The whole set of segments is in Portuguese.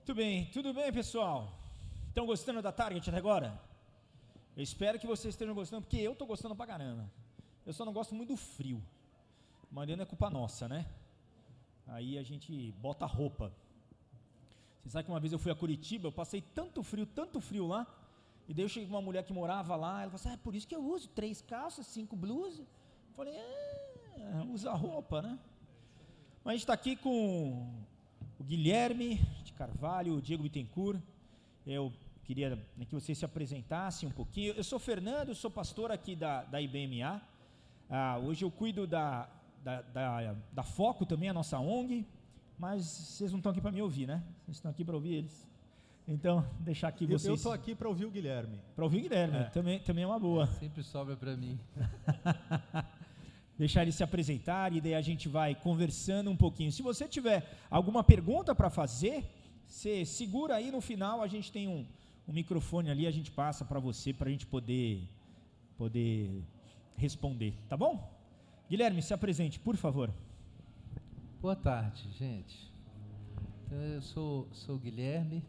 Tudo bem, pessoal? Estão gostando da Target até agora? Eu espero que vocês estejam gostando, porque eu estou gostando pra caramba. Eu só não gosto muito do frio, mas não é culpa nossa, né? Aí a gente bota roupa. Você sabe que uma vez eu fui a Curitiba, eu passei tanto frio lá, e daí eu cheguei com uma mulher que morava lá, ela falou assim, é por isso que eu uso 3 calças, 5 blusas. Eu falei, usa roupa, né? Mas a gente está aqui com o Guilherme de Carvalho, o Diego Bittencourt. Eu queria que vocês se apresentassem um pouquinho. Eu sou Fernando, eu sou pastor aqui da IBMA. Hoje eu cuido da Foco também, a nossa ONG, mas vocês não estão aqui para me ouvir, né? Vocês estão aqui para ouvir eles. Então, deixar aqui vocês... Eu estou aqui para ouvir o Guilherme. Para ouvir o Guilherme, também é uma boa. Sempre sobra para mim. Deixar ele se apresentar e daí a gente vai conversando um pouquinho. Se você tiver alguma pergunta para fazer, você segura aí no final, a gente tem um microfone ali, a gente passa para você, para a gente poder responder, tá bom? Guilherme, se apresente, por favor. Boa tarde, gente. Então, eu sou o Guilherme,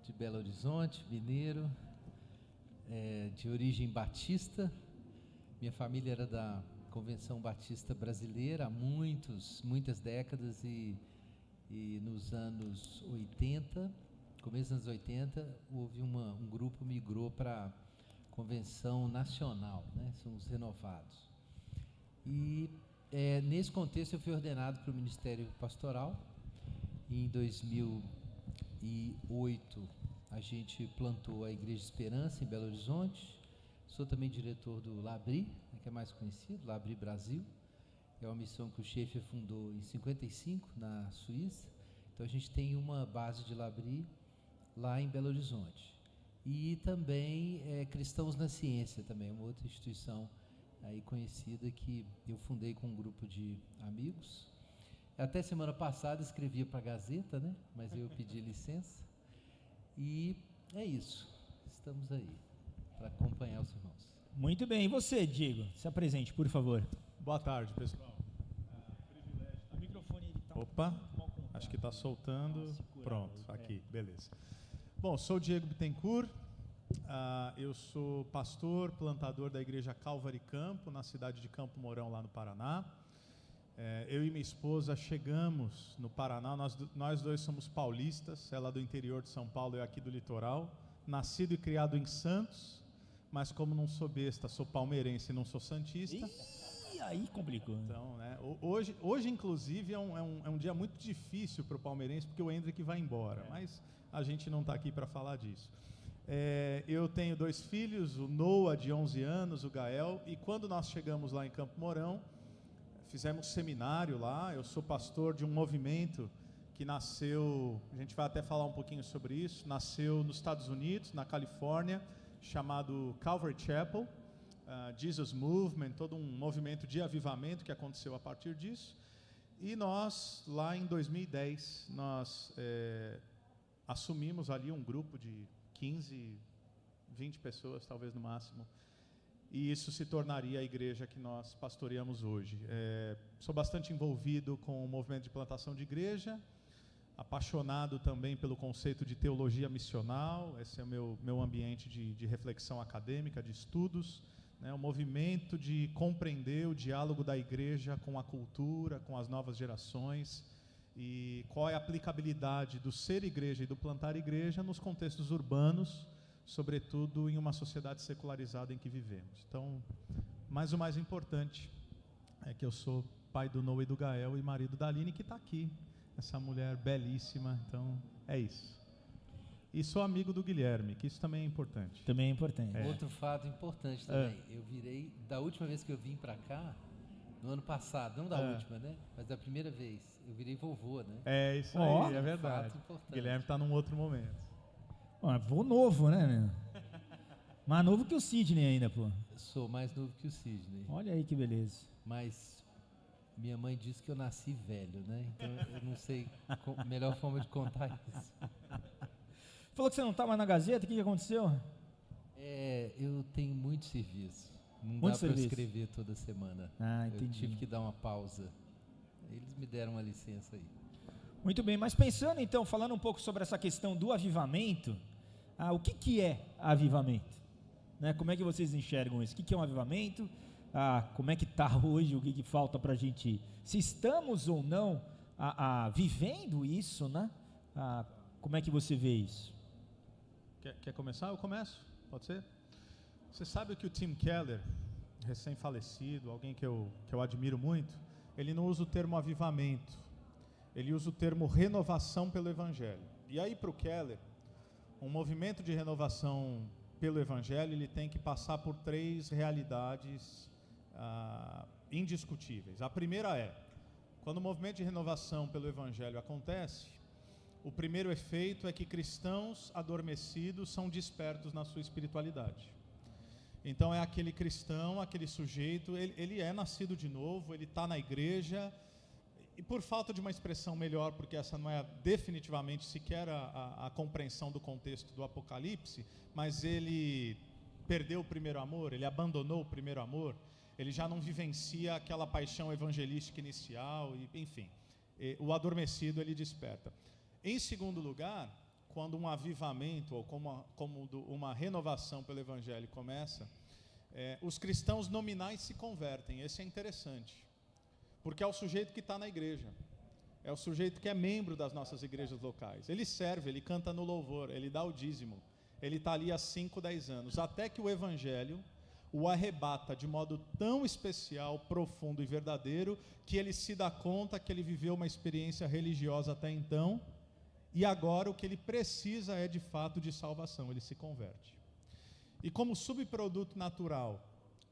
de Belo Horizonte, mineiro, de origem batista. Minha família era da Convenção Batista Brasileira há muitas décadas e nos anos 80, começo dos anos 80, houve um grupo migrou para a Convenção Nacional, né? São os renovados. E nesse contexto eu fui ordenado para o Ministério Pastoral. Em 2008 a gente plantou a Igreja Esperança em Belo Horizonte. Sou também diretor do Labri, que é mais conhecido, Labri Brasil. É uma missão que o Schaefer fundou em 55, na Suíça. Então a gente tem uma base de Labri lá em Belo Horizonte. E também Cristãos na Ciência, também uma outra instituição aí conhecida que eu fundei com um grupo de amigos. Até semana passada escrevia para a Gazeta, né? Mas eu pedi licença. E é isso, estamos aí para acompanhar os irmãos. Muito bem, e você, Diego? Se apresente, por favor. Boa tarde, pessoal. O microfone está Opa, acho que está soltando. Pronto, aqui, beleza. Bom, sou o Diego Bittencourt, eu sou pastor, plantador da igreja Calvary Campo, na cidade de Campo Mourão, lá no Paraná. Eu e minha esposa chegamos no Paraná, nós dois somos paulistas, ela do interior de São Paulo e eu aqui do litoral, nascido e criado em Santos, mas como não sou besta, sou palmeirense e não sou santista. E aí complicou. Então, né, hoje inclusive é um dia muito difícil para o palmeirense, porque o Hendrick vai embora, mas a gente não está aqui para falar disso. Eu tenho 2 filhos, o Noah de 11 anos, o Gael, e quando nós chegamos lá em Campo Mourão, fizemos seminário lá. Eu sou pastor de um movimento que nasceu, a gente vai até falar um pouquinho sobre isso, nasceu nos Estados Unidos, na Califórnia, chamado Calvary Chapel, Jesus Movement, todo um movimento de avivamento que aconteceu a partir disso. E nós, lá em 2010, nós assumimos ali um grupo de 15, 20 pessoas, talvez no máximo, e isso se tornaria a igreja que nós pastoreamos hoje. Sou bastante envolvido com o movimento de plantação de igreja, apaixonado também pelo conceito de teologia missional. Esse é o meu ambiente de reflexão acadêmica, de estudos, né? O movimento de compreender o diálogo da igreja com a cultura, com as novas gerações, e qual é a aplicabilidade do ser igreja e do plantar igreja nos contextos urbanos, sobretudo em uma sociedade secularizada em que vivemos. Então, mas o mais importante é que eu sou pai do Noah e do Gael e marido da Aline, que está aqui, essa mulher belíssima. Então, é isso. E sou amigo do Guilherme, que isso também é importante. Também é importante. Outro fato importante também, eu virei, da última vez que eu vim para cá, no ano passado, não da última, né? Mas da primeira vez, eu virei vovô, né? É isso aí, é verdade. Fato O Guilherme está num outro momento. Vô novo, né, meu? Mais novo que o Sidney ainda, pô. Sou mais novo que o Sidney. Olha aí que beleza. Mas minha mãe disse que eu nasci velho, né? Então eu não sei a melhor forma de contar isso. Falou que você não está mais na Gazeta, o que aconteceu? Eu tenho muito serviço. Não Muito dá para serviço. escrever toda semana. Ah, eu entendi. tive que dar uma pausa. Eles me deram uma licença aí. Muito bem, mas pensando então, falando um pouco sobre essa questão do avivamento, o que é avivamento? Né? Como é que vocês enxergam isso? O que é um avivamento? Como é que está hoje? O que falta para a gente? Se estamos ou não vivendo isso, né? Como é que você vê isso? Quer começar? Eu começo? Pode ser? Você sabe que o Tim Keller, recém-falecido, alguém que eu admiro muito, ele não usa o termo avivamento, ele usa o termo renovação pelo Evangelho. E aí, para o Keller, um movimento de renovação pelo Evangelho, ele tem que passar por 3 realidades indiscutíveis. A primeira é, quando o movimento de renovação pelo Evangelho acontece, o primeiro efeito é que cristãos adormecidos são despertos na sua espiritualidade. Então é aquele cristão, aquele sujeito, ele é nascido de novo, ele está na igreja, e por falta de uma expressão melhor, porque essa não é definitivamente sequer a compreensão do contexto do Apocalipse, mas ele perdeu o primeiro amor, ele abandonou o primeiro amor, ele já não vivencia aquela paixão evangelística inicial, enfim, o adormecido ele desperta. Em segundo lugar, quando um avivamento ou como uma renovação pelo Evangelho começa, os cristãos nominais se convertem. Esse é interessante, porque é o sujeito que está na igreja, é o sujeito que é membro das nossas igrejas locais. Ele serve, ele canta no louvor, ele dá o dízimo, ele está ali há 5, 10 anos, até que o Evangelho o arrebata de modo tão especial, profundo e verdadeiro, que ele se dá conta que ele viveu uma experiência religiosa até então, e agora o que ele precisa é de fato de salvação, ele se converte. E como subproduto natural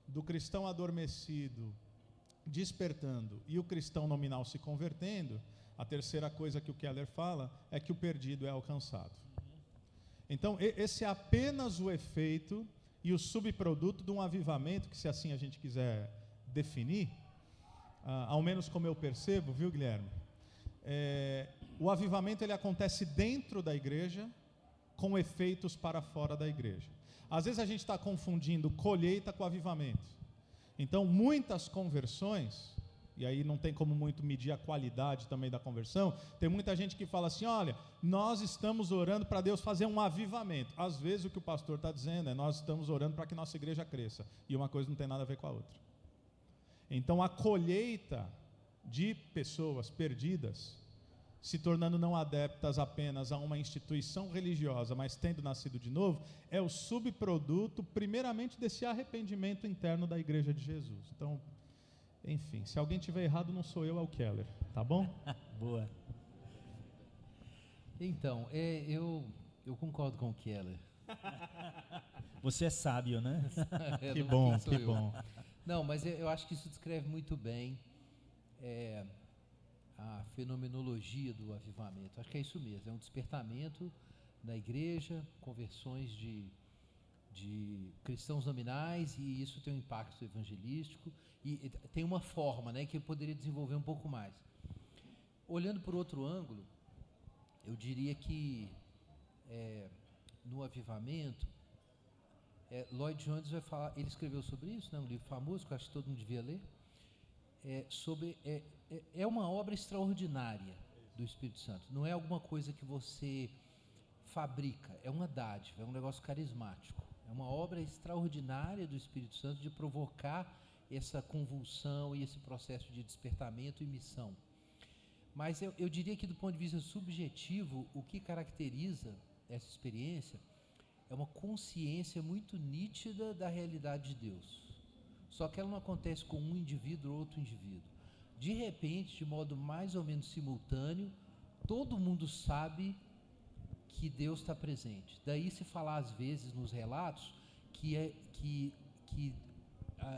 do cristão adormecido despertando e o cristão nominal se convertendo, a terceira coisa que o Keller fala é que o perdido é alcançado. Então esse é apenas o efeito e o subproduto de um avivamento, que se assim a gente quiser definir, ao menos como eu percebo, viu, Guilherme? O avivamento ele acontece dentro da igreja com efeitos para fora da igreja. Às vezes a gente está confundindo colheita com avivamento. Então muitas conversões, e aí não tem como muito medir a qualidade também da conversão, tem muita gente que fala assim, olha, nós estamos orando para Deus fazer um avivamento. Às vezes o que o pastor está dizendo é, nós estamos orando para que nossa igreja cresça, e uma coisa não tem nada a ver com a outra. Então a colheita de pessoas perdidas, se tornando não adeptas apenas a uma instituição religiosa, mas tendo nascido de novo, é o subproduto, primeiramente, desse arrependimento interno da igreja de Jesus. Então, enfim, se alguém tiver errado, não sou eu, é o Keller, tá bom? Boa. Então, eu concordo com o Keller. Você é sábio, né? Que bom, que bom. Não, mas eu acho que isso descreve muito bem a fenomenologia do avivamento. Acho que é isso mesmo, é um despertamento na igreja, conversões de cristãos nominais, e isso tem um impacto evangelístico, e tem uma forma, né, que eu poderia desenvolver um pouco mais. Olhando por outro ângulo, eu diria que no avivamento, Lloyd Jones vai falar, ele escreveu sobre isso, né, um livro famoso que eu acho que todo mundo devia ler, é uma obra extraordinária do Espírito Santo, não é alguma coisa que você fabrica, é uma dádiva, é um negócio carismático, é uma obra extraordinária do Espírito Santo de provocar essa convulsão e esse processo de despertamento e missão. Mas eu diria que do ponto de vista subjetivo, o que caracteriza essa experiência é uma consciência muito nítida da realidade de Deus, só que ela não acontece com um indivíduo ou outro indivíduo. De repente, de modo mais ou menos simultâneo, todo mundo sabe que Deus está presente. Daí se falar às vezes nos relatos que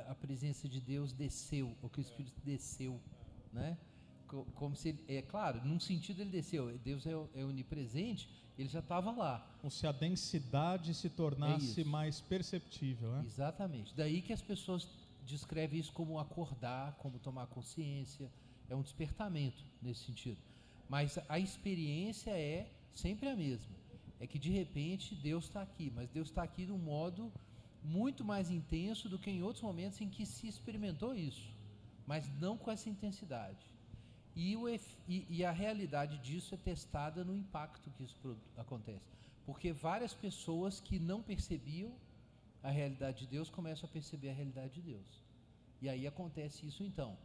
a presença de Deus desceu, ou que o Espírito desceu, né? Como se ele, claro, num sentido ele desceu, Deus é onipresente, ele já estava lá. Como se a densidade se tornasse mais perceptível, né? Exatamente. Daí que as pessoas descrevem isso como acordar, como tomar consciência, é um despertamento nesse sentido. Mas a experiência é sempre a mesma, é que de repente Deus está aqui, mas Deus está aqui de um modo muito mais intenso do que em outros momentos em que se experimentou isso, mas não com essa intensidade. E a realidade disso é testada no impacto que isso acontece. Porque várias pessoas que não percebiam a realidade de Deus começam a perceber a realidade de Deus. E aí acontece isso então.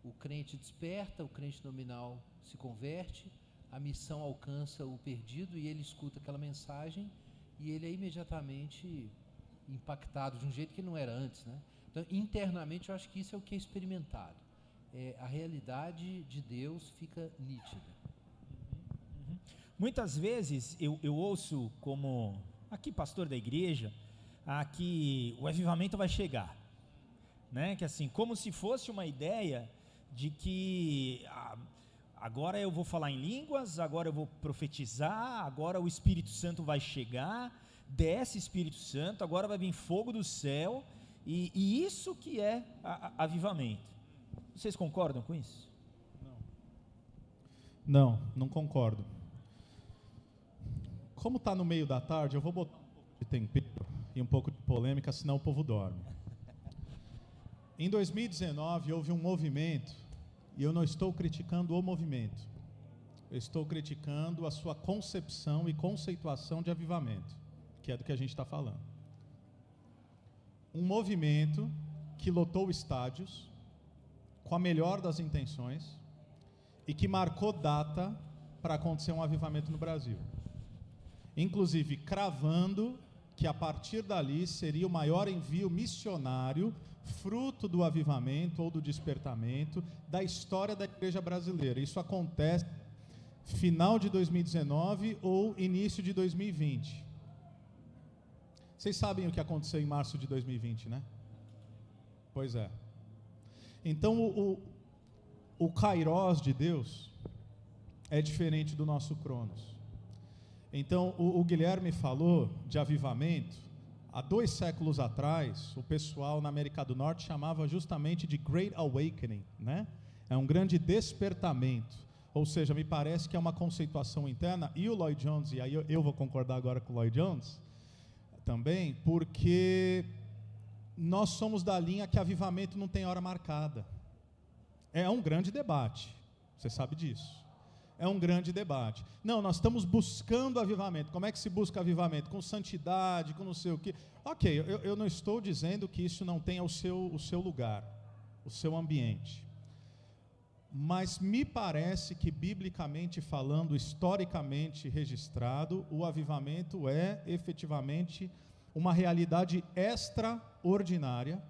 O crente desperta, o crente nominal se converte, a missão alcança o perdido e ele escuta aquela mensagem e ele é imediatamente impactado de um jeito que não era antes, né? Então, internamente, eu acho que isso é o que é experimentado. A realidade de Deus fica nítida. Muitas vezes eu ouço como, aqui pastor da igreja, que o avivamento vai chegar, né? Que assim, como se fosse uma ideia de que agora eu vou falar em línguas, agora eu vou profetizar, agora o Espírito Santo vai chegar, desce Espírito Santo, agora vai vir fogo do céu, e isso que é avivamento. Vocês concordam com isso? Não concordo. Como está no meio da tarde, eu vou botar um pouco de tempero e um pouco de polêmica, senão o povo dorme. Em 2019 houve um movimento, e eu não estou criticando o movimento, eu estou criticando a sua concepção e conceituação de avivamento, que é do que a gente está falando. Um movimento que lotou estádios, com a melhor das intenções, e que marcou data para acontecer um avivamento no Brasil. Inclusive cravando que a partir dali seria o maior envio missionário, fruto do avivamento ou do despertamento da história da igreja brasileira. Isso acontece final de 2019 ou início de 2020. Vocês sabem o que aconteceu em março de 2020, né? Pois é. Então o Kairos de Deus é diferente do nosso Cronos. Então o Guilherme falou de avivamento. Há 2 séculos atrás, o pessoal na América do Norte chamava justamente de Great Awakening, né? É um grande despertamento. Ou seja, me parece que é uma conceituação interna, e o Lloyd Jones, e aí eu vou concordar agora com o Lloyd Jones também, porque nós somos da linha que avivamento não tem hora marcada. É um grande debate, você sabe disso. É um grande debate. Não, nós estamos buscando avivamento. Como é que se busca avivamento? Com santidade, com não sei o quê. Ok, eu não estou dizendo que isso não tenha o seu lugar, o seu ambiente. Mas me parece que, biblicamente falando, historicamente registrado, o avivamento é efetivamente uma realidade extraordinária,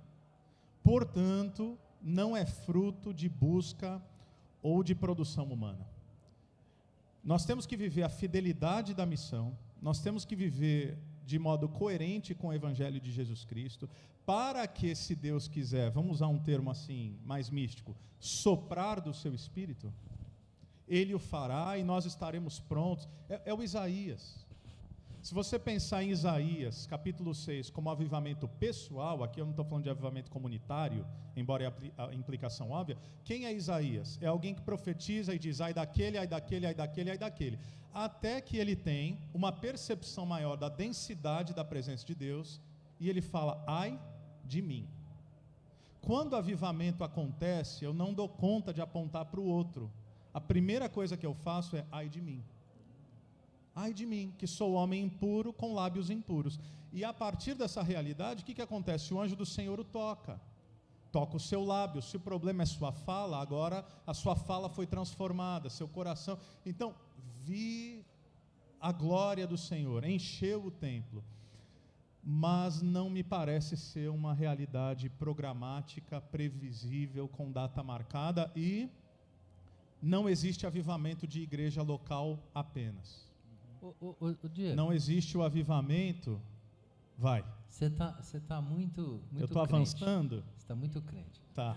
portanto, não é fruto de busca ou de produção humana. Nós temos que viver a fidelidade da missão, nós temos que viver de modo coerente com o Evangelho de Jesus Cristo, para que, se Deus quiser, vamos usar um termo assim, mais místico, soprar do seu Espírito, Ele o fará e nós estaremos prontos. É o Isaías. Se você pensar em Isaías, capítulo 6, como avivamento pessoal, aqui eu não estou falando de avivamento comunitário, embora a implicação óbvia, quem é Isaías? É alguém que profetiza e diz, ai daquele, ai daquele, ai daquele, ai daquele, até que ele tem uma percepção maior da densidade da presença de Deus, e ele fala, ai de mim. Quando o avivamento acontece, eu não dou conta de apontar para o outro. A primeira coisa que eu faço é, ai de mim. Ai de mim, que sou homem impuro, com lábios impuros. E a partir dessa realidade, o que acontece? O anjo do Senhor o toca o seu lábio. Se o problema é sua fala, agora a sua fala foi transformada, seu coração. Então, vi a glória do Senhor, encheu o templo. Mas não me parece ser uma realidade programática, previsível, com data marcada, e não existe avivamento de igreja local apenas. Diego, não existe o avivamento. Vai. Você tá muito eu estou avançando? Você está muito crente. Tá.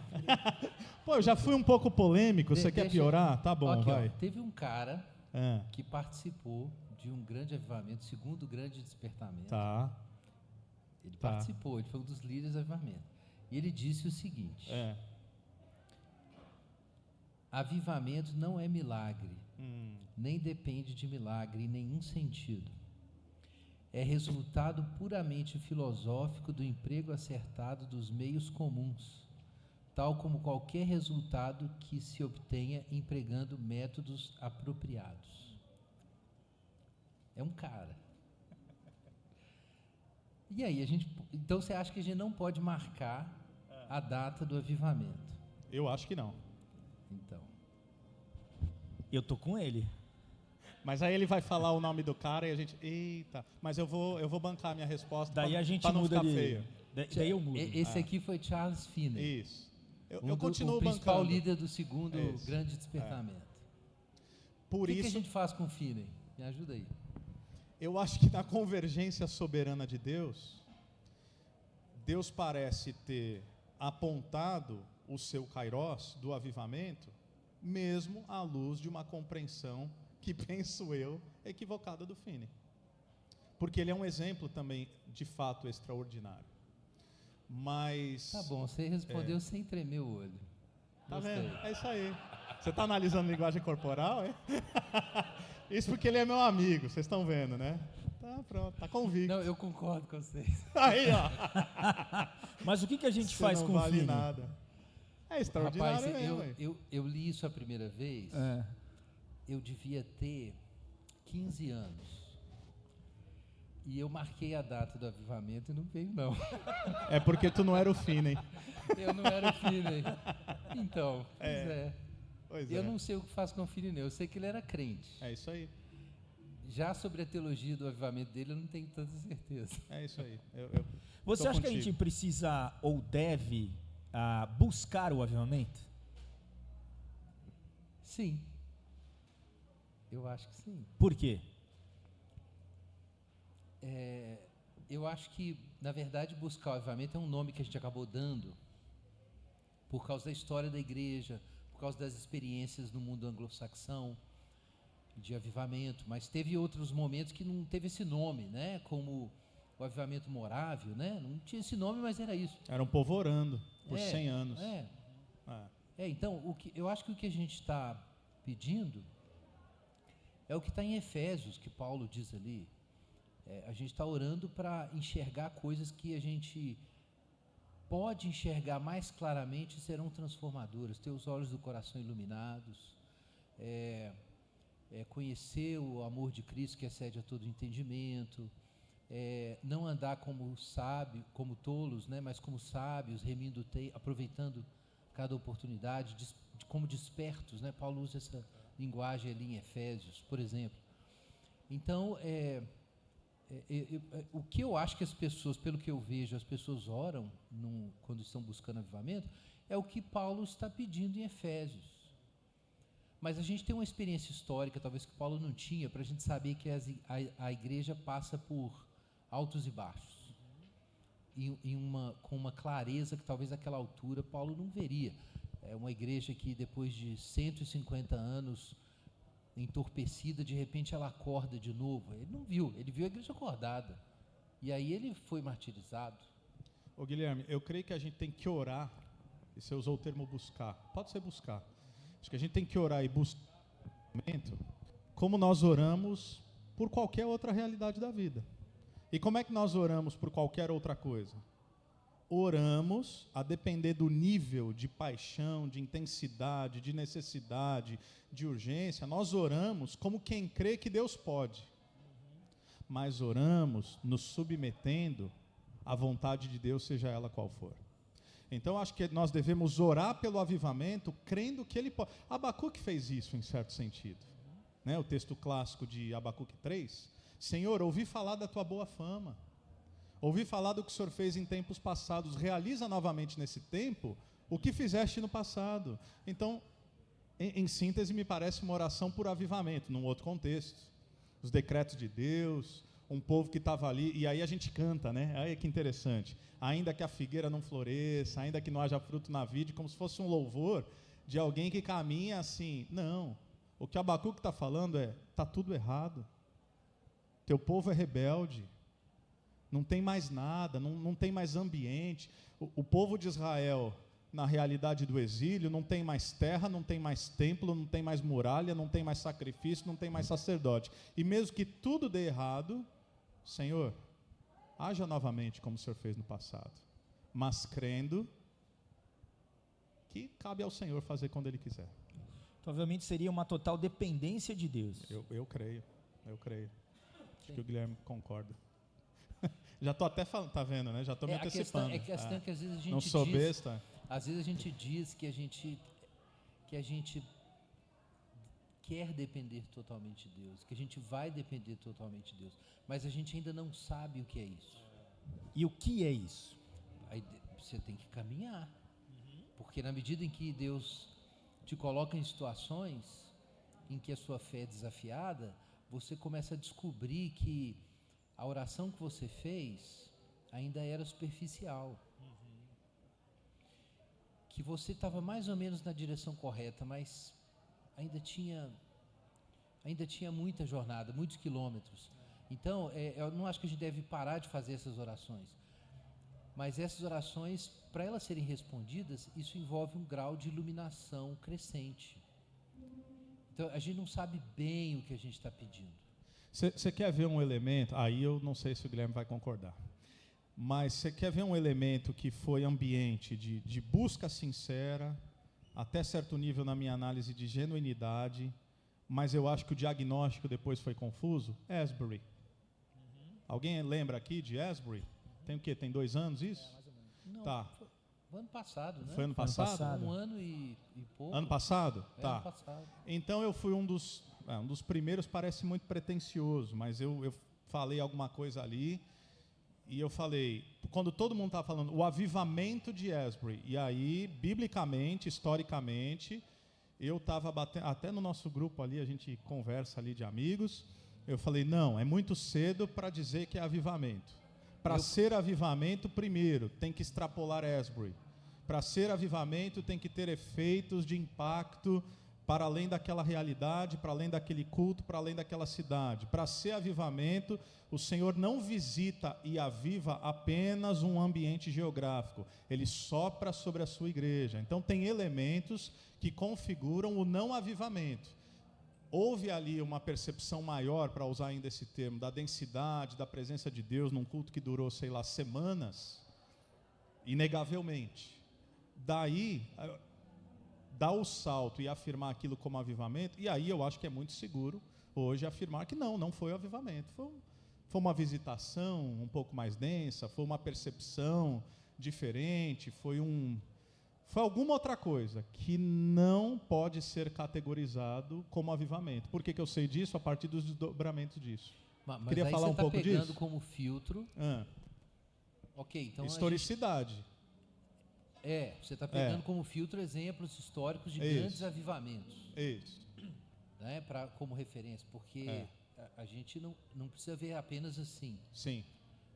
Pô, eu já fui um pouco polêmico, você quer piorar? Tá bom, aqui, vai. Ó, teve um cara que participou de um grande avivamento, segundo grande despertamento. Tá. Ele participou, ele foi um dos líderes do avivamento. E ele disse o seguinte: avivamento não é milagre, nem depende de milagre em nenhum sentido. É resultado puramente filosófico do emprego acertado dos meios comuns, tal como qualquer resultado que se obtenha empregando métodos apropriados. É um cara. E aí, então você acha que a gente não pode marcar a data do avivamento? Eu acho que não. Então, Eu tô com ele. Mas aí ele vai falar o nome do cara e a gente, eita, mas eu vou bancar a minha resposta Daí a gente pra não muda ficar de... feio. Daí eu mudo. esse aqui foi Charles Finney. Isso. Eu continuo o principal bancando. líder do segundo Isso. grande despertamento. Por O que a isso, gente faz com Finney? Me ajuda aí. eu acho que na convergência soberana de Deus, Deus parece ter apontado o seu kairós do avivamento, mesmo à luz de uma compreensão que, penso eu, é equivocada do Finney. Porque ele é um exemplo também, de fato, extraordinário. Mas... Tá bom, você respondeu sem tremer o olho. Tá Gostei. vendo? É isso aí. Você está analisando linguagem corporal, é? Isso porque ele é meu amigo, vocês estão vendo, né? Tá pronto, tá convicto. Não, eu concordo com vocês. Aí, ó. Mas o que a gente Você faz não com o vale Finney? nada. É extraordinário Rapaz, mesmo, hein? eu li isso a primeira vez, eu devia ter 15 anos. E eu marquei a data do avivamento e não veio, não. É porque tu não era o Finney. Eu não era o Finney. Então, Pois eu é. não sei o que faço com o Finney, não. Eu sei que ele era crente. É isso aí. Já sobre a teologia do avivamento dele, eu não tenho tanta certeza. É isso aí. Você tô acha que a contigo. gente precisa ou deve buscar o avivamento? Sim. Eu acho que sim. Por quê? Eu acho que, na verdade, buscar o avivamento é um nome que a gente acabou dando por causa da história da igreja, por causa das experiências no mundo anglo-saxão de avivamento, mas teve outros momentos que não teve esse nome, né? Como o avivamento morávio, né? Não tinha esse nome, mas era isso. Era um povo orando por 100 anos. Então, eu acho que o que a gente está pedindo é o que está em Efésios, que Paulo diz ali. A gente está orando para enxergar coisas que a gente pode enxergar mais claramente e serão transformadoras. Ter os olhos do coração iluminados, conhecer o amor de Cristo que excede a todo entendimento, não andar como sábio, como tolos, né, mas como sábios, aproveitando cada oportunidade, como despertos, né? Paulo usa essa linguagem ali em Efésios, por exemplo. Então, o que eu acho que as pessoas, pelo que eu vejo, as pessoas oram quando estão buscando avivamento, é o que Paulo está pedindo em Efésios. Mas a gente tem uma experiência histórica, talvez que Paulo não tinha, para a gente saber que a igreja passa por altos e baixos, com uma clareza que talvez naquela altura Paulo não veria. É uma igreja que depois de 150 anos entorpecida, de repente ela acorda de novo. Ele não viu, ele viu a igreja acordada. E aí ele foi martirizado. Ô Guilherme, eu creio que a gente tem que orar, e você usou o termo buscar, pode ser buscar. Acho que a gente tem que orar e buscar como nós oramos por qualquer outra realidade da vida. E como é que nós oramos por qualquer outra coisa? Oramos a depender do nível de paixão, de intensidade, de necessidade, de urgência. Nós oramos como quem crê que Deus pode. Mas oramos nos submetendo à vontade de Deus, seja ela qual for. Então, acho que nós devemos orar pelo avivamento, crendo que Ele pode. Abacuque fez isso, em certo sentido. Né? O texto clássico de Abacuque 3. Senhor, ouvi falar da Tua boa fama. Ouvi falar do que o Senhor fez em tempos passados. Realiza novamente nesse tempo o que fizeste no passado. Então, em síntese, me parece uma oração por avivamento, num outro contexto. Os decretos de Deus, um povo que estava ali, e aí a gente canta, né? Aí que interessante. Ainda que a figueira não floresça, ainda que não haja fruto na vide, como se fosse um louvor de alguém que caminha assim. Não, o que Abacuque está falando está tudo errado. Teu povo é rebelde, não tem mais nada, não tem mais ambiente. O povo de Israel, na realidade do exílio, não tem mais terra, não tem mais templo, não tem mais muralha, não tem mais sacrifício, não tem mais sacerdote. E mesmo que tudo dê errado, Senhor, haja novamente como o Senhor fez no passado, mas crendo que cabe ao Senhor fazer quando Ele quiser. Provavelmente seria uma total dependência de Deus. Eu creio. Acho que o Guilherme concorda. Já estou até falando, tá vendo, né? Já estou me antecipando. A questão é que às vezes a gente não sou besta. Às vezes a gente diz que a gente quer depender totalmente de Deus, que a gente vai depender totalmente de Deus, mas a gente ainda não sabe o que é isso. E o que é isso? Aí você tem que caminhar, porque na medida em que Deus te coloca em situações em que a sua fé é desafiada, você começa a descobrir que a oração que você fez ainda era superficial, que você estava mais ou menos na direção correta, mas ainda tinha muita jornada, muitos quilômetros. Então, eu não acho que a gente deve parar de fazer essas orações, mas essas orações, para elas serem respondidas, isso envolve um grau de iluminação crescente. Então, a gente não sabe bem o que a gente está pedindo. Você quer ver um elemento, aí eu não sei se o Guilherme vai concordar, mas você quer ver um elemento que foi ambiente de busca sincera, até certo nível na minha análise de genuinidade, mas eu acho que o diagnóstico depois foi confuso? Asbury. Alguém lembra aqui de Asbury? Tem o quê? Tem 2 anos isso? Mais ou menos. Não, Tá. foi ano passado, né? Foi ano passado? Um ano e pouco. Ano passado? Tá. Ano passado. Então eu fui um dos primeiros, parece muito pretensioso, mas eu falei alguma coisa ali, e eu falei, quando todo mundo estava falando, o avivamento de Asbury, e aí, biblicamente, historicamente, eu estava batendo, até no nosso grupo ali, a gente conversa ali de amigos, eu falei, não, é muito cedo para dizer que é avivamento. Para ser avivamento, primeiro, tem que extrapolar Asbury. Para ser avivamento, tem que ter efeitos de impacto para além daquela realidade, para além daquele culto, para além daquela cidade. Para ser avivamento, o Senhor não visita e aviva apenas um ambiente geográfico. Ele sopra sobre a sua igreja. Então, tem elementos que configuram o não avivamento. Houve ali uma percepção maior, para usar ainda esse termo, da densidade, da presença de Deus num culto que durou, sei lá, semanas, inegavelmente. Daí, dar o salto e afirmar aquilo como avivamento, e aí eu acho que é muito seguro hoje afirmar que não foi o avivamento. Foi uma visitação um pouco mais densa, foi uma percepção diferente, foi alguma outra coisa que não pode ser categorizado como avivamento. Por que eu sei disso? A partir dos desdobramentos disso. Mas Queria aí falar você um pouco pegando disso? como filtro. Ok, então historicidade. Você está pegando como filtro exemplos históricos de grandes avivamentos. Isso. Né, como referência, porque a gente não precisa ver apenas assim. Sim.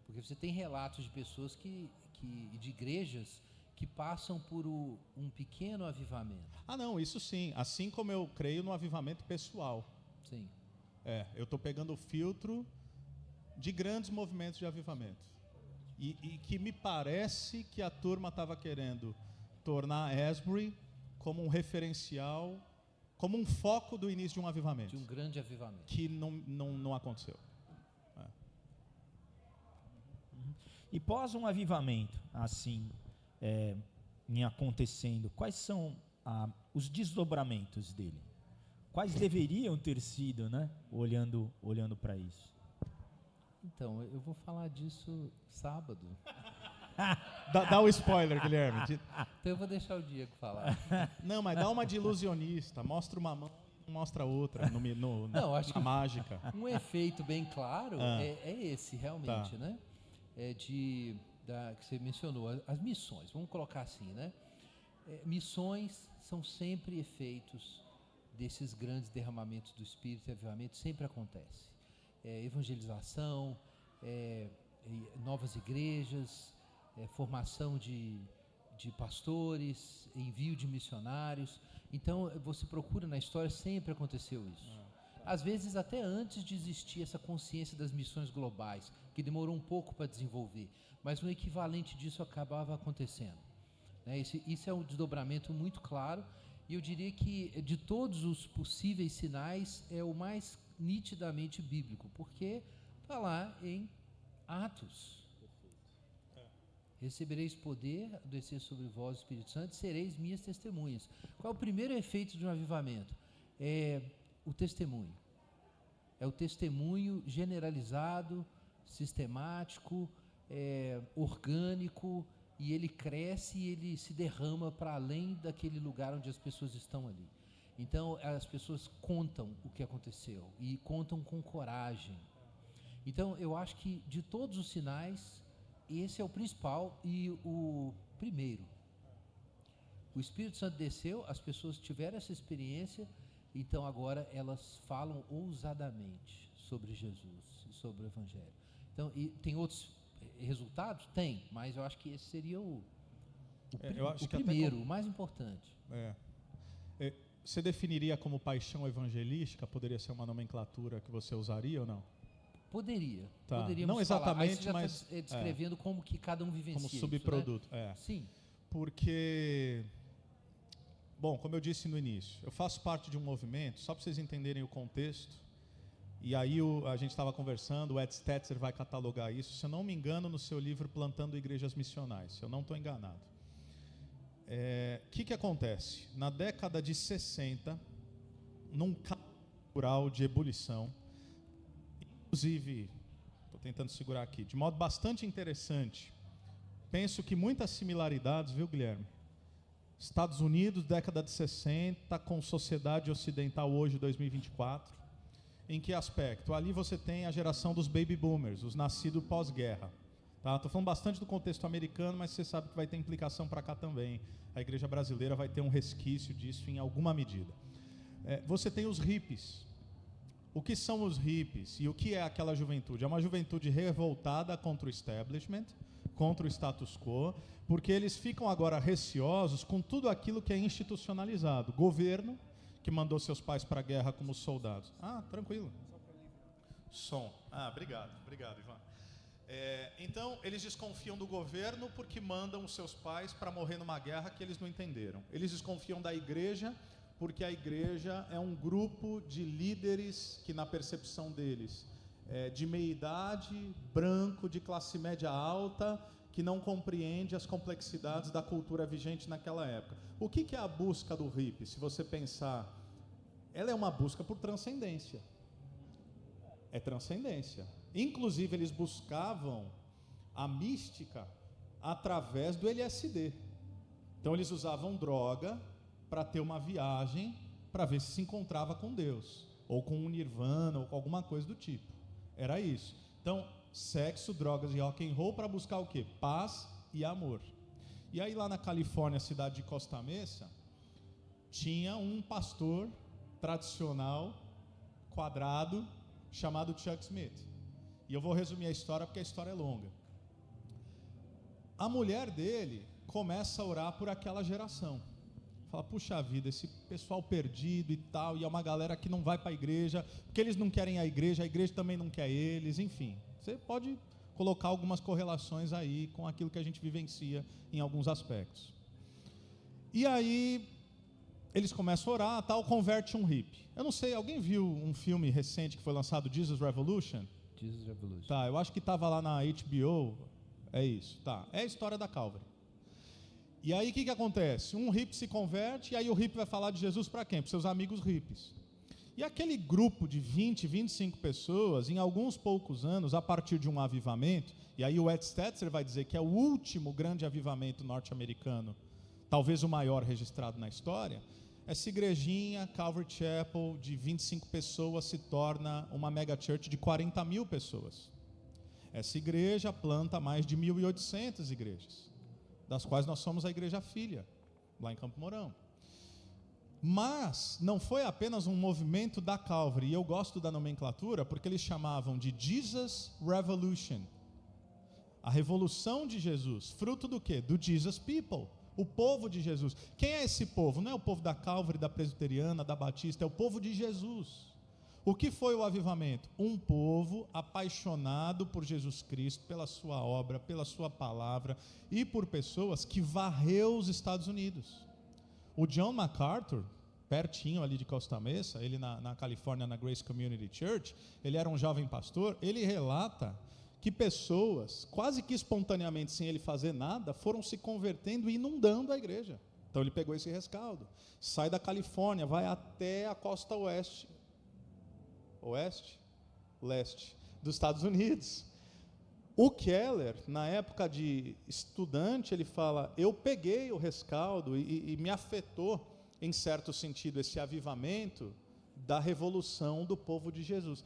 Porque você tem relatos de pessoas de igrejas que passam por um pequeno avivamento. Não, isso sim. Assim como eu creio no avivamento pessoal. Sim. Eu estou pegando o filtro de grandes movimentos de avivamento. E que me parece que a turma estava querendo tornar Asbury como um referencial, como um foco do início de um avivamento. De um grande avivamento. Que não aconteceu. E pós um avivamento, assim, em acontecendo, quais são os desdobramentos dele? Quais deveriam ter sido, né? Olhando para isso. Então, eu vou falar disso sábado. Dá o spoiler, Guilherme. Então eu vou deixar o Diego falar. Não, mas dá uma de ilusionista. Mostra uma mão, mostra outra Não, acho que mágica. Um efeito bem claro é esse, realmente, né? Que você mencionou, as missões, vamos colocar assim, né? Missões são sempre efeitos desses grandes derramamentos do Espírito e avivamento, sempre acontece. Evangelização, novas igrejas, formação de pastores, envio de missionários. Então, você procura na história, sempre aconteceu isso. Às vezes até antes de existir essa consciência das missões globais, que demorou um pouco para desenvolver, mas um equivalente disso acabava acontecendo. Isso é um desdobramento muito claro, e eu diria que de todos os possíveis sinais é o mais nitidamente bíblico, porque está lá em Atos. recebereis poder, descer sobre vós o Espírito Santo, e sereis minhas testemunhas. Qual é o primeiro efeito de um avivamento? É o testemunho. É o testemunho generalizado, sistemático, orgânico, e ele cresce e ele se derrama para além daquele lugar onde as pessoas estão ali. Então, as pessoas contam o que aconteceu e contam com coragem. Então, eu acho que de todos os sinais, esse é o principal e o primeiro. O Espírito Santo desceu, as pessoas tiveram essa experiência, então agora elas falam ousadamente sobre Jesus e sobre o Evangelho. Então, e tem outros resultados? Tem, mas eu acho que esse seria o primeiro, o mais importante. Você definiria como paixão evangelística? Poderia ser uma nomenclatura que você usaria ou não? Poderia. Tá. Poderíamos Não exatamente, falar. mas Tá descrevendo como que cada um vivencia como subproduto. isso, né? Sim. Porque, bom, como eu disse no início, eu faço parte de um movimento, só para vocês entenderem o contexto, e aí a gente estava conversando, o Ed Stetzer vai catalogar isso, se eu não me engano, no seu livro Plantando Igrejas Missionais, se eu não estou enganado. Que acontece? Na década de 60, num caso cultural de ebulição, inclusive, estou tentando segurar aqui, de modo bastante interessante, penso que muitas similaridades, viu, Guilherme? Estados Unidos, década de 60, com sociedade ocidental hoje, 2024. Em que aspecto? Ali você tem a geração dos baby boomers, os nascidos pós-guerra. Tá? Estou falando bastante do contexto americano, mas você sabe que vai ter implicação para cá também. A igreja brasileira vai ter um resquício disso em alguma medida. Você tem os hippies. O que são os hippies e o que é aquela juventude? É uma juventude revoltada contra o establishment, contra o status quo, porque eles ficam agora receosos com tudo aquilo que é institucionalizado. Governo, que mandou seus pais para a guerra como soldados. Tranquilo. Som. Obrigado, Ivan. Então, eles desconfiam do governo porque mandam os seus pais para morrer numa guerra que eles não entenderam. Eles desconfiam da igreja porque a igreja é um grupo de líderes que, na percepção deles, de meia-idade, branco, de classe média alta, que não compreende as complexidades da cultura vigente naquela época. O que é a busca do hippie? Se você pensar, ela é uma busca por transcendência. É transcendência. Inclusive, eles buscavam a mística através do LSD. Então, eles usavam droga para ter uma viagem, para ver se encontrava com Deus, ou com um nirvana, ou com alguma coisa do tipo. Era isso. Então, sexo, drogas e rock and roll para buscar o quê? Paz e amor. E aí lá na Califórnia, cidade de Costa Mesa, tinha um pastor tradicional, quadrado, chamado Chuck Smith. E eu vou resumir a história porque a história é longa. A mulher dele começa a orar por aquela geração. Fala, puxa vida, esse pessoal perdido e tal, e é uma galera que não vai para a igreja, porque eles não querem a igreja também não quer eles, enfim. Você pode colocar algumas correlações aí com aquilo que a gente vivencia em alguns aspectos. E aí, eles começam a orar, tal, converte um hippie. Eu não sei, alguém viu um filme recente que foi lançado, Jesus Revolution? Jesus Revolution. Tá, eu acho que estava lá na HBO, é isso, tá. É a história da Calvary. E aí o que acontece? Um hippie se converte, e aí o hippie vai falar de Jesus para quem? Para seus amigos hippies. E aquele grupo de 20, 25 pessoas, em alguns poucos anos, a partir de um avivamento, e aí o Ed Stetzer vai dizer que é o último grande avivamento norte-americano, talvez o maior registrado na história, essa igrejinha, Calvary Chapel, de 25 pessoas, se torna uma mega church de 40 mil pessoas. Essa igreja planta mais de 1.800 igrejas, das quais nós somos a igreja filha, lá em Campo Mourão. Mas não foi apenas um movimento da Calvary, e eu gosto da nomenclatura porque eles chamavam de Jesus Revolution, a revolução de Jesus, fruto do quê? Do Jesus People, o povo de Jesus. Quem é esse povo? Não é o povo da Calvary, da Presbiteriana, da Batista, é o povo de Jesus. O que foi o avivamento? Um povo apaixonado por Jesus Cristo, pela sua obra, pela sua palavra e por pessoas que varreu os Estados Unidos. O John MacArthur, pertinho ali de Costa Mesa, ele na Califórnia, na Grace Community Church, ele era um jovem pastor, ele relata que pessoas, quase que espontaneamente, sem ele fazer nada, foram se convertendo e inundando a igreja. Então ele pegou esse rescaldo, sai da Califórnia, vai até a costa leste dos Estados Unidos. O Keller, na época de estudante, ele fala, eu peguei o rescaldo e me afetou, em certo sentido, esse avivamento da revolução do povo de Jesus.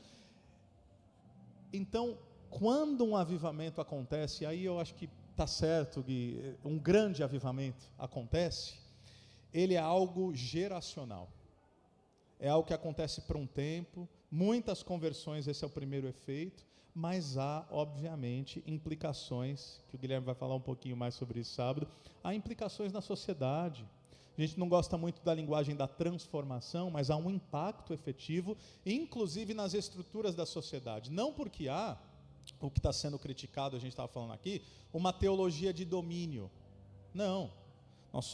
Então, quando um avivamento acontece, aí eu acho que está certo, Gui, um grande avivamento acontece, ele é algo geracional. É algo que acontece por um tempo, muitas conversões, esse é o primeiro efeito, mas há, obviamente, implicações, que o Guilherme vai falar um pouquinho mais sobre isso sábado, há implicações na sociedade. A gente não gosta muito da linguagem da transformação, mas há um impacto efetivo, inclusive nas estruturas da sociedade. Não porque há, o que está sendo criticado, a gente estava falando aqui, uma teologia de domínio. Não, nós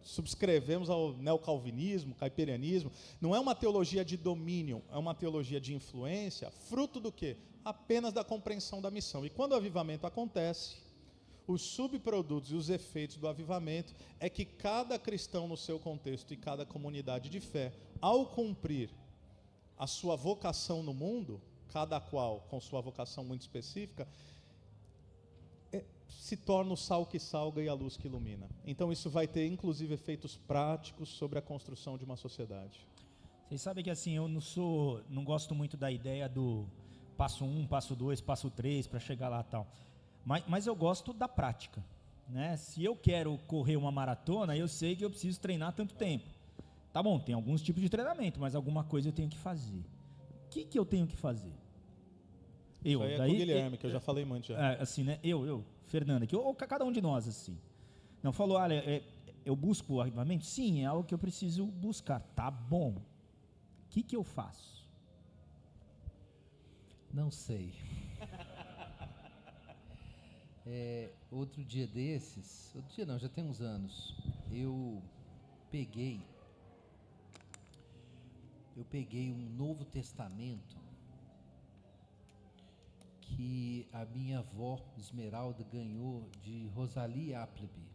subscrevemos ao neocalvinismo, caipirianismo, não é uma teologia de domínio, é uma teologia de influência, fruto do quê? Apenas da compreensão da missão. E quando o avivamento acontece, os subprodutos e os efeitos do avivamento é que cada cristão no seu contexto e cada comunidade de fé, ao cumprir a sua vocação no mundo, cada qual com sua vocação muito específica, se torna o sal que salga e a luz que ilumina. Então isso vai ter inclusive efeitos práticos sobre a construção de uma sociedade. Vocês sabem que assim, eu não gosto muito da ideia do passo 1, passo 2, passo 3 para chegar lá e tal. Mas eu gosto da prática, né? Se eu quero correr uma maratona, eu sei que eu preciso treinar tanto tempo. Tá bom, tem alguns tipos de treinamento, mas alguma coisa eu tenho que fazer. O que eu tenho que fazer? Isso aí é com o Guilherme, que eu já falei muito já. Assim, né? Fernanda, aqui, ou cada um de nós, assim. Não, falou, olha, eu busco o avivamento? Sim, é algo que eu preciso buscar. Tá bom. O que eu faço? Não sei. Outro dia desses, outro dia não, já tem uns anos, eu peguei um Novo Testamento que a minha avó Esmeralda ganhou de Rosalie Appleby.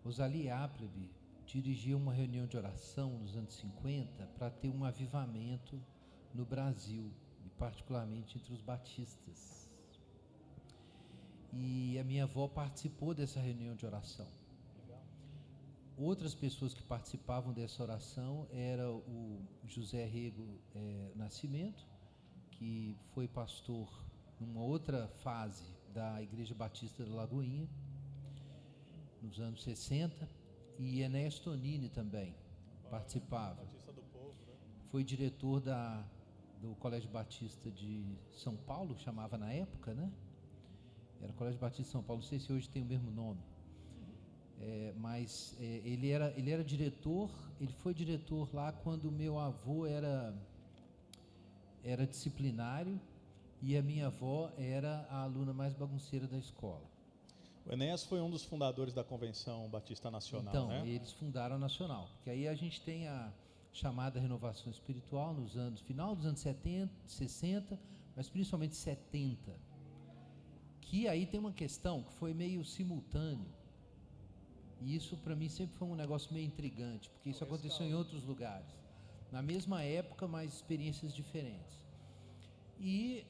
Rosalie Appleby dirigia uma reunião de oração nos anos 50 para ter um avivamento no Brasil, e particularmente entre os batistas. E a minha avó participou dessa reunião de oração. Outras pessoas que participavam dessa oração era o José Rego Nascimento, que foi pastor numa outra fase da Igreja Batista da Lagoinha, nos anos 60, e Enéas Tonini também participava. Foi diretor do Colégio Batista de São Paulo, chamava na época, né? Era o Colégio Batista de São Paulo, não sei se hoje tem o mesmo nome. Mas ele era diretor, ele foi diretor lá quando meu avô era disciplinário e a minha avó era a aluna mais bagunceira da escola. O Enéas foi um dos fundadores da Convenção Batista Nacional, então, né? Eles fundaram a Nacional, porque aí a gente tem a chamada renovação espiritual final dos anos 70, 60, mas principalmente 70, que aí tem uma questão que foi meio simultâneo, e isso para mim sempre foi um negócio meio intrigante, porque isso aconteceu em outros lugares, na mesma época, mas experiências diferentes. E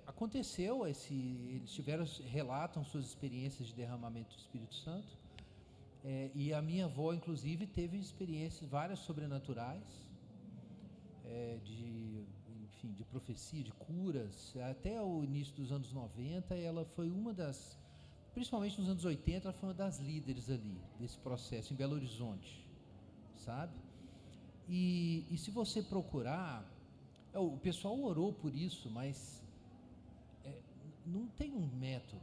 aconteceu, eles relatam suas experiências de derramamento do Espírito Santo, e a minha avó, inclusive, teve experiências várias sobrenaturais, de profecia, de curas, até o início dos anos 90, ela foi uma das, principalmente nos anos 80, ela foi uma das líderes ali, desse processo, em Belo Horizonte, sabe? E se você procurar, o pessoal orou por isso, mas não tem um método,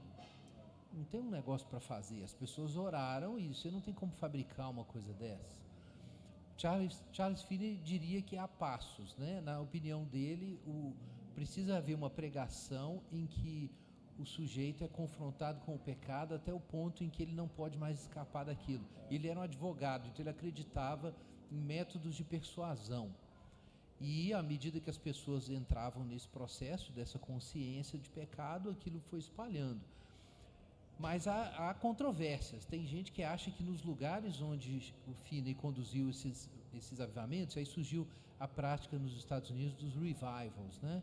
não tem um negócio para fazer. As pessoas oraram e você não tem como fabricar uma coisa dessa. Charles Finney diria que há passos, né? Na opinião dele, precisa haver uma pregação em que o sujeito é confrontado com o pecado até o ponto em que ele não pode mais escapar daquilo. Ele era um advogado, então ele acreditava em métodos de persuasão. E à medida que as pessoas entravam nesse processo dessa consciência de pecado, aquilo foi espalhando. Mas há controvérsias. Tem gente que acha que nos lugares onde o Finney conduziu esses avivamentos, aí surgiu a prática nos Estados Unidos dos revivals, né?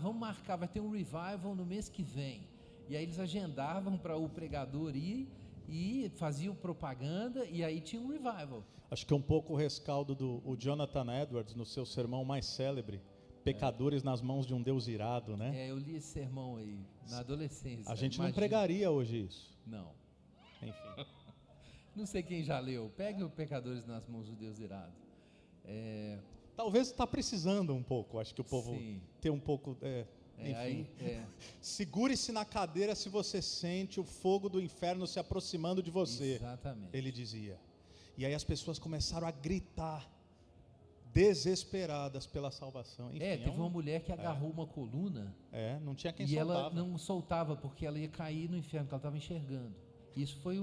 Vamos marcar, vai ter um revival no mês que vem. E aí eles agendavam para o pregador ir e faziam propaganda, e aí tinha um revival. Acho que é um pouco o rescaldo do Jonathan Edwards no seu sermão mais célebre, Pecadores nas mãos de um Deus irado, né? Eu li esse sermão aí na adolescência. A gente não pregaria hoje isso. Não. Enfim. Não sei quem já leu. Pegue o Pecadores nas mãos do Deus irado. Talvez está precisando um pouco. Acho que o povo tem um pouco... Enfim. Segure-se na cadeira se você sente o fogo do inferno se aproximando de você. Exatamente. Ele dizia. E aí as pessoas começaram a gritar, desesperadas pela salvação. Enfim, teve uma mulher que agarrou uma coluna. Não tinha quem e soltava. Ela não soltava porque ela ia cair no inferno, porque ela estava enxergando. Isso foi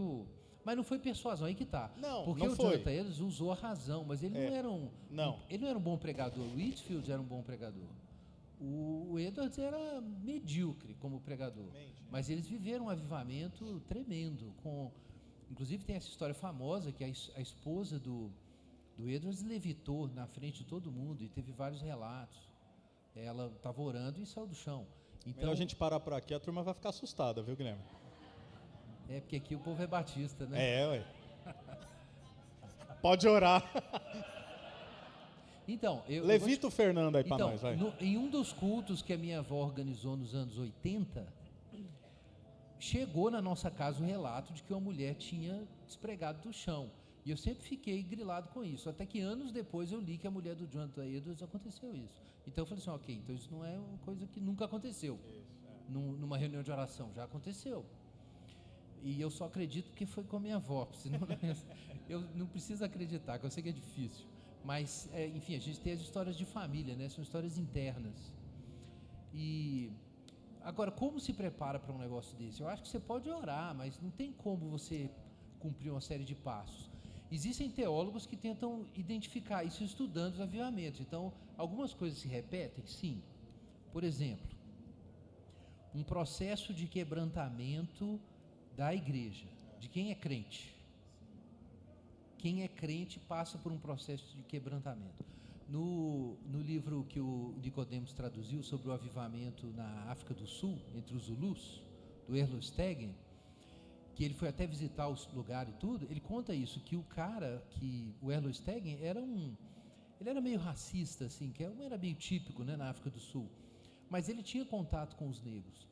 Mas não foi persuasão, aí que tá. Não, porque não o foi. Jonathan Edwards usou a razão, mas ele não era ele não era um bom pregador. O Whitfield era um bom pregador. O Edwards era medíocre como pregador. Mas eles viveram um avivamento tremendo. Inclusive tem essa história famosa que a esposa do Edwards levitou na frente de todo mundo e teve vários relatos. Ela estava orando e saiu do chão. Então, melhor a gente parar por aqui, a turma vai ficar assustada, viu, Guilherme? Porque aqui o povo é batista, né? Ué. Pode orar. Então, Levita o Fernando aí para nós, vai. Em um dos cultos que a minha avó organizou nos anos 80, chegou na nossa casa o relato de que uma mulher tinha despregado do chão. E eu sempre fiquei grilado com isso, até que anos depois eu li que a mulher do Jonathan Edwards aconteceu isso. Então eu falei assim, ok, então isso não é uma coisa que nunca aconteceu. Numa reunião de oração, já aconteceu. E eu só acredito que foi com a minha avó, senão eu não preciso acreditar, que eu sei que é difícil. Mas, enfim, a gente tem as histórias de família, né? São histórias internas. E agora, como se prepara para um negócio desse? Eu acho que você pode orar, mas não tem como você cumprir uma série de passos. Existem teólogos que tentam identificar isso estudando os avivamentos. Então, algumas coisas se repetem, sim. Por exemplo, um processo de quebrantamento da igreja, de quem é crente. Quem é crente passa por um processo de quebrantamento. No livro que o Nicodemos traduziu sobre o avivamento na África do Sul, entre os Zulus, do Erlo Stegen, que ele foi até visitar os lugares e tudo, ele conta isso, que o Erlo Stegen ele era meio racista, assim, que era meio típico, né, na África do Sul, mas ele tinha contato com os negros,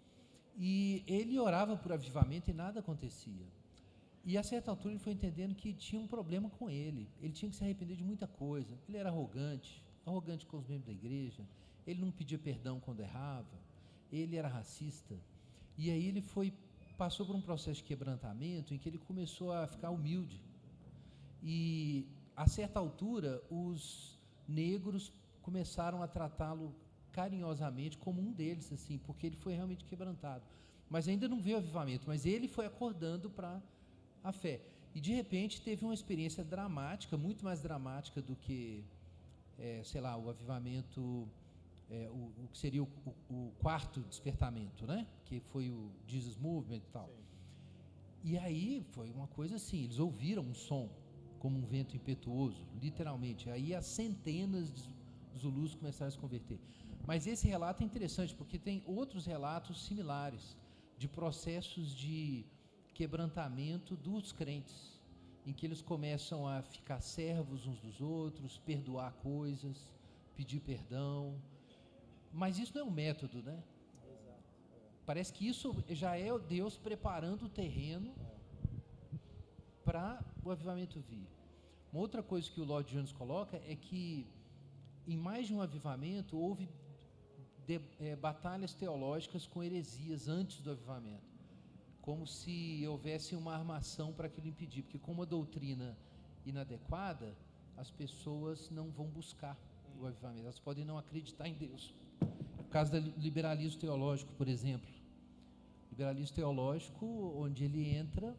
e ele orava por avivamento e nada acontecia. E a certa altura ele foi entendendo que tinha um problema com ele tinha que se arrepender de muita coisa. Ele era arrogante com os membros da igreja, ele não pedia perdão quando errava, ele era racista. E aí ele passou por um processo de quebrantamento em que ele começou a ficar humilde. E a certa altura os negros começaram a tratá-lo carinhosamente como um deles, assim, porque ele foi realmente quebrantado. Mas ainda não veio avivamento, mas ele foi acordando para a fé. E de repente teve uma experiência dramática, muito mais dramática do que, o avivamento, o que seria o quarto despertamento, né? Que foi o Jesus Movement e tal. Sim. E aí foi uma coisa assim, eles ouviram um som, como um vento impetuoso, literalmente. Aí as centenas de Zulus começaram a se converter. Mas esse relato é interessante, porque tem outros relatos similares, de processos de quebrantamento dos crentes, em que eles começam a ficar servos uns dos outros, perdoar coisas, pedir perdão. Mas isso não é um método, né? Exato. Parece que isso já é Deus preparando o terreno para o avivamento vir. Uma outra coisa que o Lloyd Jones coloca é que em mais de um avivamento houve batalhas teológicas com heresias antes do avivamento, como se houvesse uma armação para aquilo impedir, porque com uma doutrina inadequada, as pessoas não vão buscar o avivamento, elas podem não acreditar em Deus. No caso do liberalismo teológico, por exemplo, liberalismo teológico, onde ele entra,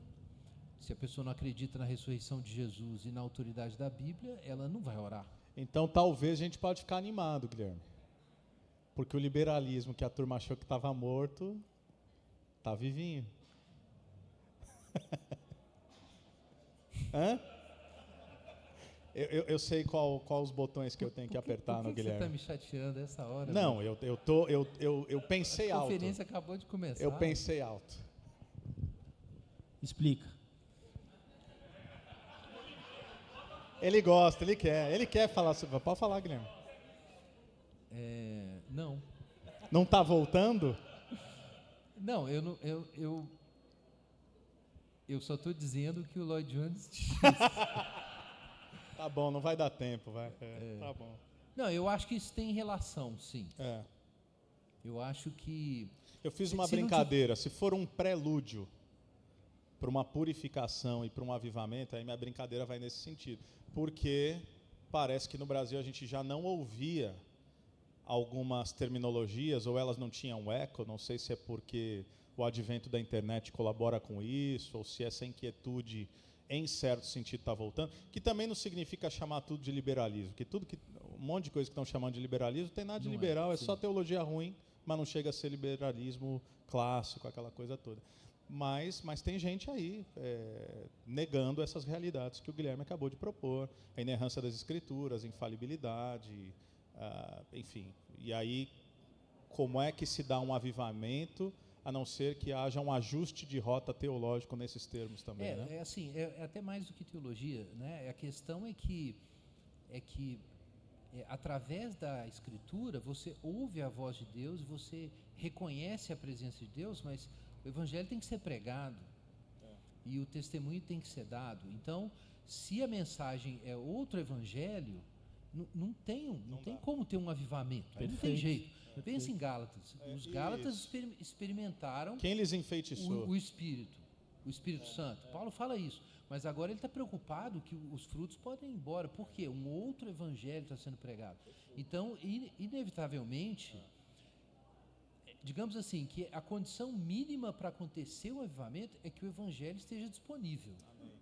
se a pessoa não acredita na ressurreição de Jesus e na autoridade da Bíblia, ela não vai orar. Então, talvez a gente pode ficar animado, Guilherme. Porque o liberalismo que a turma achou que estava morto, está vivinho. Hã? Eu sei qual os botões que eu tenho que apertar no Guilherme. Por que você está me chateando essa hora? Não, eu pensei alto. A conferência acabou de começar. Eu pensei alto. Explica. Ele gosta, ele quer falar sobre... Pode falar, Guilherme. Não. Não está voltando? Não, eu só estou dizendo que o Lloyd Jones disse. Tá bom, não vai dar tempo, vai. Tá bom. Não, eu acho que isso tem relação, sim. Eu acho que... Eu fiz uma brincadeira. Se for um prelúdio para uma purificação e para um avivamento, aí minha brincadeira vai nesse sentido. Porque parece que no Brasil a gente já não ouvia algumas terminologias, ou elas não tinham eco, não sei se é porque o advento da internet colabora com isso, ou se essa inquietude, em certo sentido, está voltando, que também não significa chamar tudo de liberalismo, que um monte de coisa que estão chamando de liberalismo, não tem nada de liberal, é só teologia ruim, mas não chega a ser liberalismo clássico, aquela coisa toda. Mas tem gente aí negando essas realidades que o Guilherme acabou de propor, a inerrância das escrituras, a infalibilidade, enfim. E aí, como é que se dá um avivamento, a não ser que haja um ajuste de rota teológico nesses termos também, né? É até mais do que teologia, né? A questão é que através da Escritura, você ouve a voz de Deus, você reconhece a presença de Deus, mas o Evangelho tem que ser pregado e o testemunho tem que ser dado. Então, se a mensagem é outro Evangelho, não tem como ter um avivamento. Aí não tem jeito. Pensa em Gálatas. Os Gálatas experimentaram... Quem lhes enfeitiçou? O Espírito Santo. Paulo fala isso. Mas agora ele está preocupado que os frutos podem ir embora. Por quê? Um outro evangelho está sendo pregado. Então, inevitavelmente, digamos assim, que a condição mínima para acontecer o avivamento é que o evangelho esteja disponível. Amém.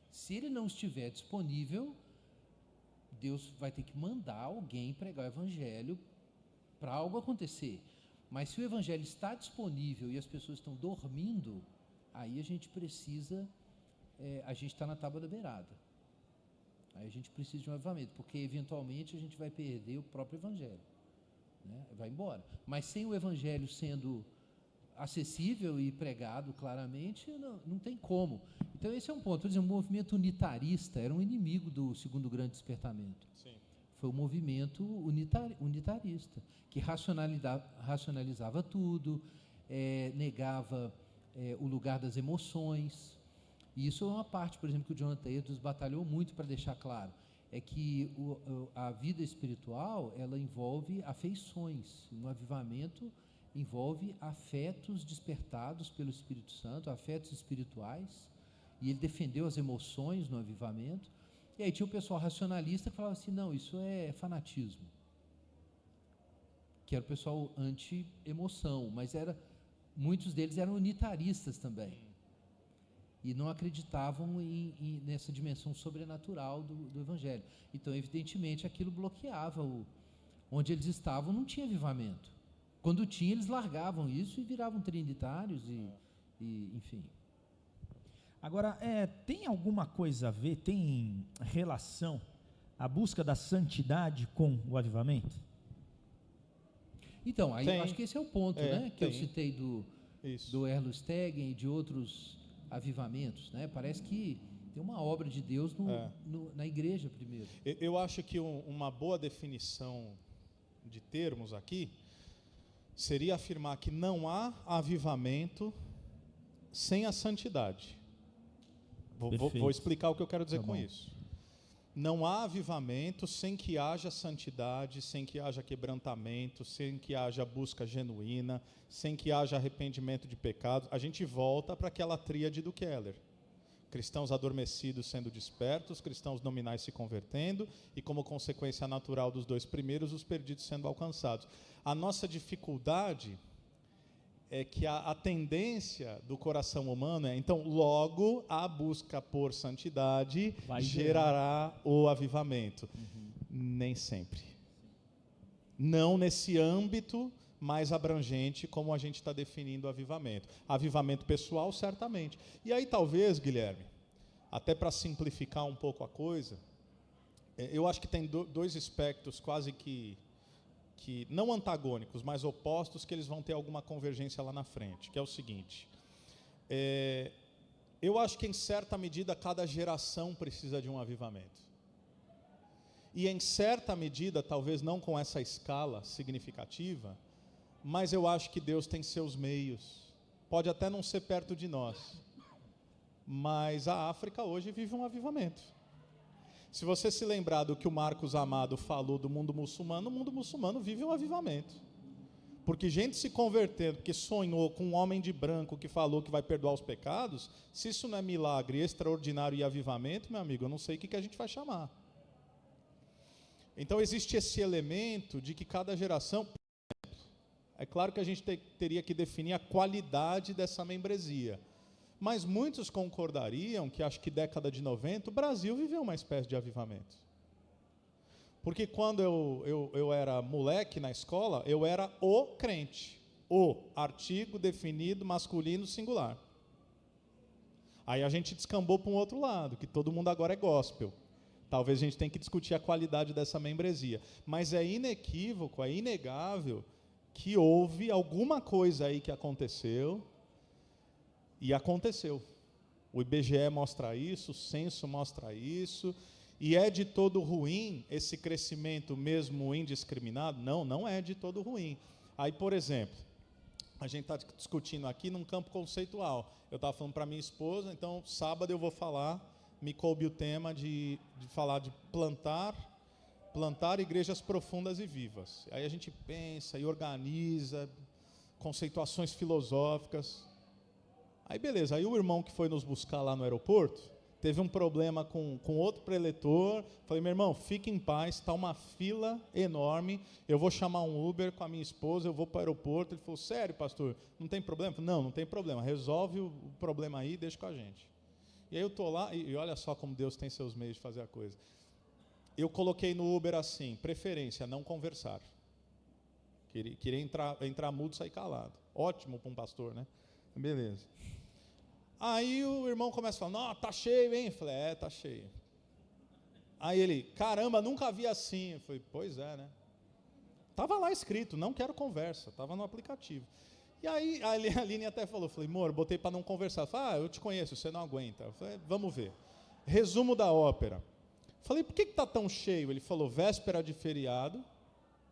Se ele não estiver disponível, Deus vai ter que mandar alguém pregar o evangelho para algo acontecer. Mas se o evangelho está disponível e as pessoas estão dormindo, aí a gente precisa... a gente está na tábua da beirada. Aí a gente precisa de um avivamento, porque eventualmente a gente vai perder o próprio evangelho, né? Vai embora. Mas sem o evangelho sendo acessível e pregado claramente, não tem como. Então esse é um ponto. Por exemplo, o movimento unitarista era um inimigo do segundo grande despertamento. Sim. Foi o movimento unitarista, que racionalizava tudo, negava o lugar das emoções. E isso é uma parte, por exemplo, que o Jonathan Edwards batalhou muito para deixar claro, é que a vida espiritual, ela envolve afeições, um avivamento envolve afetos despertados pelo Espírito Santo, afetos espirituais, e ele defendeu as emoções no avivamento. E aí tinha o pessoal racionalista que falava assim, não, isso é fanatismo, que era o pessoal anti-emoção, mas muitos deles eram unitaristas também, e não acreditavam nessa dimensão sobrenatural do Evangelho. Então, evidentemente, aquilo bloqueava onde eles estavam, não tinha avivamento. Quando tinha, eles largavam isso e viravam trinitários, enfim. Agora, tem alguma coisa a ver, tem relação a busca da santidade com o avivamento? Então, aí eu acho que esse é o ponto, né? Que eu citei do Erlo Stegen e de outros avivamentos, né? Parece que tem uma obra de Deus na igreja primeiro. Eu acho que uma boa definição de termos aqui seria afirmar que não há avivamento sem a santidade. Vou explicar o que eu quero dizer com isso. Não há avivamento sem que haja santidade, sem que haja quebrantamento, sem que haja busca genuína, sem que haja arrependimento de pecados. A gente volta para aquela tríade do Keller. Cristãos adormecidos sendo despertos, cristãos nominais se convertendo e, como consequência natural dos dois primeiros, os perdidos sendo alcançados. A nossa dificuldade é que a tendência do coração humano é, então, logo a busca por santidade gerará o avivamento. Nem sempre. Não nesse âmbito mais abrangente como a gente está definindo o avivamento. Avivamento pessoal, certamente. E aí talvez, Guilherme, até para simplificar um pouco a coisa, eu acho que tem dois aspectos quase que não antagônicos, mas opostos, que eles vão ter alguma convergência lá na frente, que é o seguinte. Eu acho que em certa medida cada geração precisa de um avivamento. E em certa medida, talvez não com essa escala significativa, mas eu acho que Deus tem seus meios. Pode até não ser perto de nós, mas a África hoje vive um avivamento. Se você se lembrar do que o Marcos Amado falou do mundo muçulmano, o mundo muçulmano vive um avivamento. Porque gente se convertendo, porque sonhou com um homem de branco que falou que vai perdoar os pecados, se isso não é milagre extraordinário e avivamento, meu amigo, eu não sei o que a gente vai chamar. Então existe esse elemento de que cada geração... É claro que a gente teria que definir a qualidade dessa membresia. Mas muitos concordariam que, acho que década de 90, o Brasil viveu uma espécie de avivamento. Porque quando eu era moleque na escola, eu era o crente. O, artigo definido, masculino, singular. Aí a gente descambou para um outro lado, que todo mundo agora é gospel. Talvez a gente tenha que discutir a qualidade dessa membresia. Mas é inequívoco, é inegável que houve alguma coisa aí que aconteceu. E aconteceu. O IBGE mostra isso, o censo mostra isso, e é de todo ruim esse crescimento mesmo indiscriminado? Não, não é de todo ruim. Aí, por exemplo, a gente está discutindo aqui num campo conceitual. Eu estava falando para minha esposa, então sábado eu vou falar, me coube o tema de falar de plantar igrejas profundas e vivas. Aí a gente pensa e organiza conceituações filosóficas. Aí beleza, aí o irmão que foi nos buscar lá no aeroporto, teve um problema com outro preletor, falei, meu irmão, fique em paz, está uma fila enorme, eu vou chamar um Uber com a minha esposa, eu vou para o aeroporto. Ele falou, sério, pastor, não tem problema? Eu falei, não tem problema, resolve o problema aí e deixa com a gente. E aí eu estou lá, e olha só como Deus tem seus meios de fazer a coisa. Eu coloquei no Uber assim, preferência, não conversar. Queria entrar mudo e sair calado. Ótimo para um pastor, né? Beleza. Aí o irmão começa a falar, não, tá cheio, hein? Eu falei, tá cheio. Aí ele, caramba, nunca vi assim. Eu falei, pois é, né? Estava lá escrito, não quero conversa, estava no aplicativo. E aí a Aline até falou, falei, amor, botei para não conversar. Falei, eu te conheço, você não aguenta. Eu falei, vamos ver. Resumo da ópera. Falei, por que está tão cheio? Ele falou, véspera de feriado,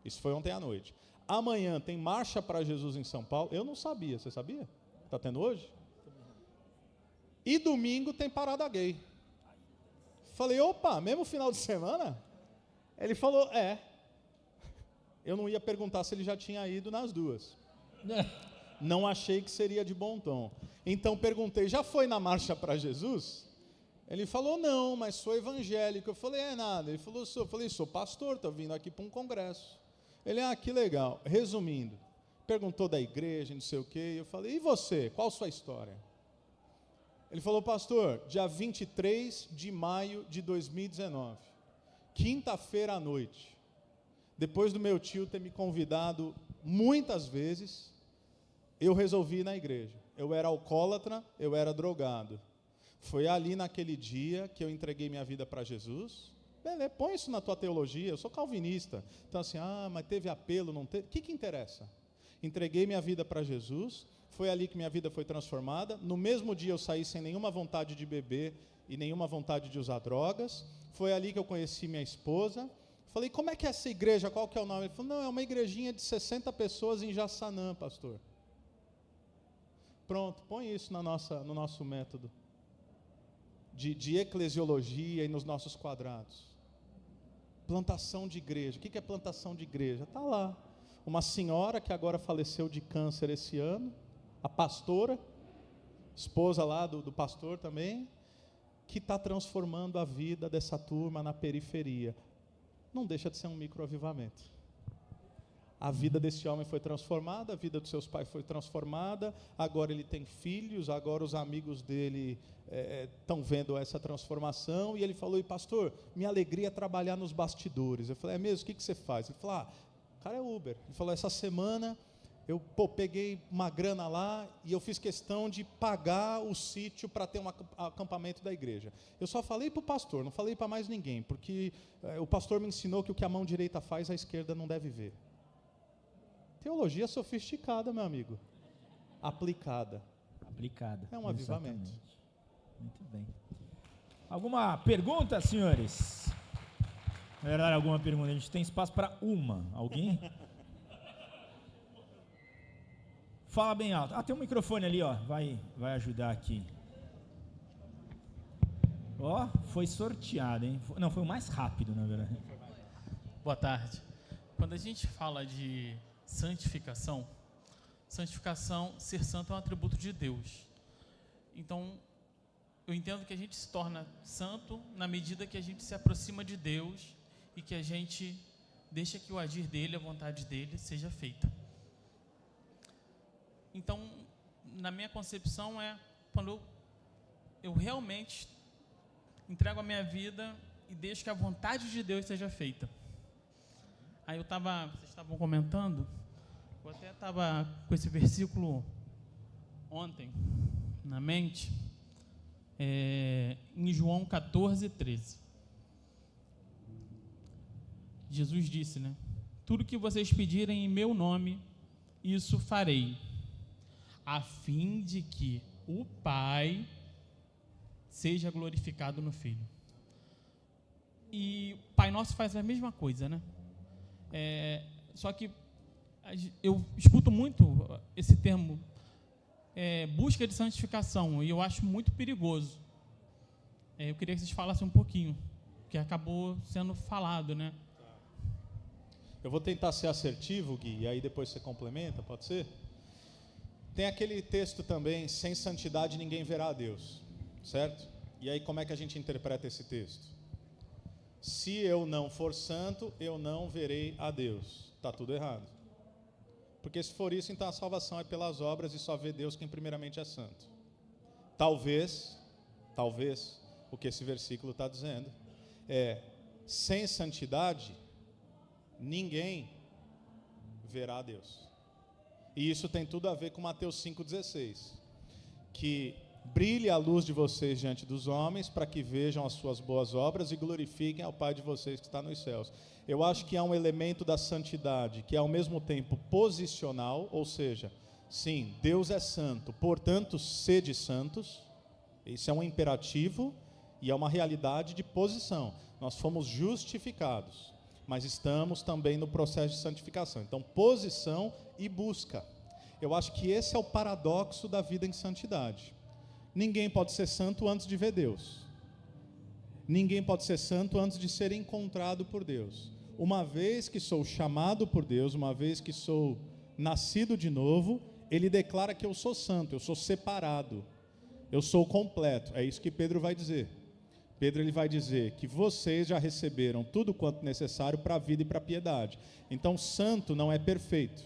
isso foi ontem à noite. Amanhã tem Marcha para Jesus em São Paulo. Eu não sabia, você sabia? Está tendo hoje? E domingo tem parada gay. Falei, opa, mesmo final de semana? Ele falou, Eu não ia perguntar se ele já tinha ido nas duas. Não achei que seria de bom tom. Então perguntei, já foi na Marcha para Jesus? Ele falou, não, mas sou evangélico. Eu falei, nada. Ele falou, sou. Eu falei, sou pastor, estou vindo aqui para um congresso. Ele, que legal. Resumindo, perguntou da igreja, não sei o quê. Eu falei, e você? Qual a sua história? Ele falou, pastor, dia 23 de maio de 2019, quinta-feira à noite, depois do meu tio ter me convidado muitas vezes, eu resolvi ir na igreja. Eu era alcoólatra, eu era drogado. Foi ali naquele dia que eu entreguei minha vida para Jesus. Beleza, põe isso na tua teologia, eu sou calvinista. Então assim, mas teve apelo, não teve? O que interessa? Entreguei minha vida para Jesus. Foi ali que minha vida foi transformada. No mesmo dia eu saí sem nenhuma vontade de beber e nenhuma vontade de usar drogas. Foi ali que eu conheci minha esposa. Falei, como é que é essa igreja? Qual que é o nome? Ele falou, não, é uma igrejinha de 60 pessoas em Jaçanã, pastor. Pronto, põe isso no nosso método de eclesiologia e nos nossos quadrados. Plantação de igreja. O que é plantação de igreja? Está lá. Uma senhora que agora faleceu de câncer esse ano, a pastora, esposa lá do pastor também, que está transformando a vida dessa turma na periferia. Não deixa de ser um microavivamento. A vida desse homem foi transformada, a vida dos seus pais foi transformada, agora ele tem filhos, agora os amigos dele estão vendo essa transformação, e ele falou: e pastor, minha alegria é trabalhar nos bastidores. Eu falei: é mesmo? O que você faz? Ele falou: o cara é Uber. Ele falou: essa semana eu peguei uma grana lá e eu fiz questão de pagar o sítio para ter um acampamento da igreja. Eu só falei para o pastor, não falei para mais ninguém, porque o pastor me ensinou que o que a mão direita faz, a esquerda não deve ver. Teologia sofisticada, meu amigo. Aplicada. Aplicada. É um avivamento. Exatamente. Muito bem. Alguma pergunta, senhores? Na verdade, alguma pergunta? A gente tem espaço para uma. Alguém? Fala bem alto. Tem um microfone ali, ó. Vai ajudar aqui. Foi sorteado, hein? Não, foi o mais rápido, na verdade. Boa tarde. Quando a gente fala de santificação, ser santo é um atributo de Deus. Então, eu entendo que a gente se torna santo na medida que a gente se aproxima de Deus e que a gente deixa que o agir dele, a vontade dele, seja feita. Então, na minha concepção, é quando eu realmente entrego a minha vida e deixo que a vontade de Deus seja feita. Aí vocês estavam comentando, eu até estava com esse versículo ontem na mente, em João 14, 13. Jesus disse, né? Tudo que vocês pedirem em meu nome, isso farei, a fim de que o Pai seja glorificado no Filho. E o Pai Nosso faz a mesma coisa, né? Só que eu escuto muito esse termo, busca de santificação, e eu acho muito perigoso. Eu queria que vocês falassem um pouquinho, que acabou sendo falado, né? Eu vou tentar ser assertivo, Gui, e aí depois você complementa, pode ser? Tem aquele texto também: sem santidade ninguém verá a Deus, certo? E aí como é que a gente interpreta esse texto? Se eu não for santo, eu não verei a Deus. Está tudo errado. Porque se for isso, então a salvação é pelas obras e só vê Deus quem primeiramente é santo. Talvez, o que esse versículo está dizendo sem santidade, ninguém verá a Deus. E isso tem tudo a ver com Mateus 5,16, que brilhe a luz de vocês diante dos homens, para que vejam as suas boas obras e glorifiquem ao Pai de vocês que está nos céus. Eu acho que há um elemento da santidade que é ao mesmo tempo posicional, ou seja, sim, Deus é santo, portanto, sede santos. Isso é um imperativo e é uma realidade de posição. Nós fomos justificados, mas estamos também no processo de santificação. Então, posição e busca. Eu acho que esse é o paradoxo da vida em santidade. Ninguém pode ser santo antes de ver Deus. Ninguém pode ser santo antes de ser encontrado por Deus. Uma vez que sou chamado por Deus, uma vez que sou nascido de novo, Ele declara que eu sou santo, eu sou separado, eu sou completo. É isso que Pedro vai dizer. Pedro ele vai dizer que vocês já receberam tudo quanto necessário para a vida e para a piedade. Então, santo não é perfeito,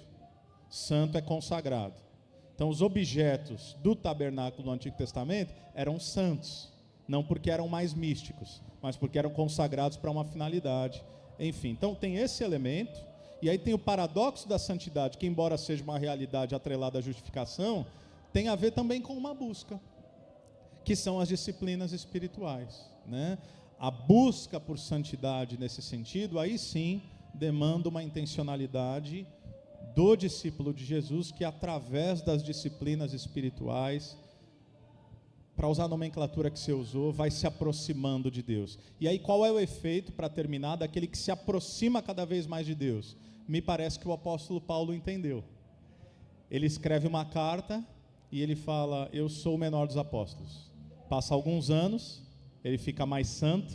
santo é consagrado. Então, os objetos do tabernáculo do Antigo Testamento eram santos, não porque eram mais místicos, mas porque eram consagrados para uma finalidade. Enfim, então tem esse elemento, e aí tem o paradoxo da santidade, que embora seja uma realidade atrelada à justificação, tem a ver também com uma busca, que são as disciplinas espirituais, né? A busca por santidade nesse sentido, aí sim, demanda uma intencionalidade do discípulo de Jesus, que através das disciplinas espirituais, para usar a nomenclatura que você usou, vai se aproximando de Deus. E aí qual é o efeito, para terminar, daquele que se aproxima cada vez mais de Deus? Me parece que o apóstolo Paulo entendeu. Ele escreve uma carta e ele fala: eu sou o menor dos apóstolos. Passa alguns anos, ele fica mais santo,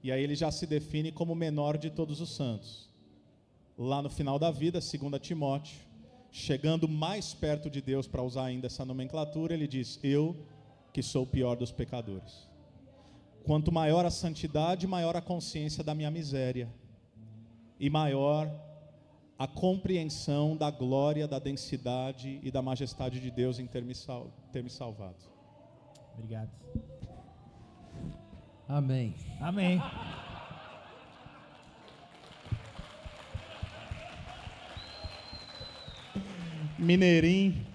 e aí ele já se define como o menor de todos os santos. Lá no final da vida, 2 Timóteo, chegando mais perto de Deus, para usar ainda essa nomenclatura, ele diz: eu que sou o pior dos pecadores. Quanto maior a santidade, maior a consciência da minha miséria, e maior a compreensão da glória, da densidade e da majestade de Deus em ter me salvado. Obrigado. Amém. Amém. Mineirinho.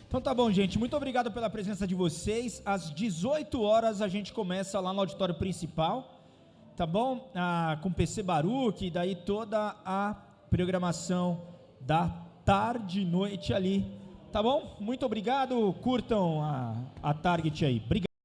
Então tá bom, gente. Muito obrigado pela presença de vocês. Às 18 horas a gente começa lá no auditório principal, tá bom? Com PC Baruch, e daí toda a programação da tarde e noite ali, tá bom? Muito obrigado. Curtam a Target aí. Obrigado.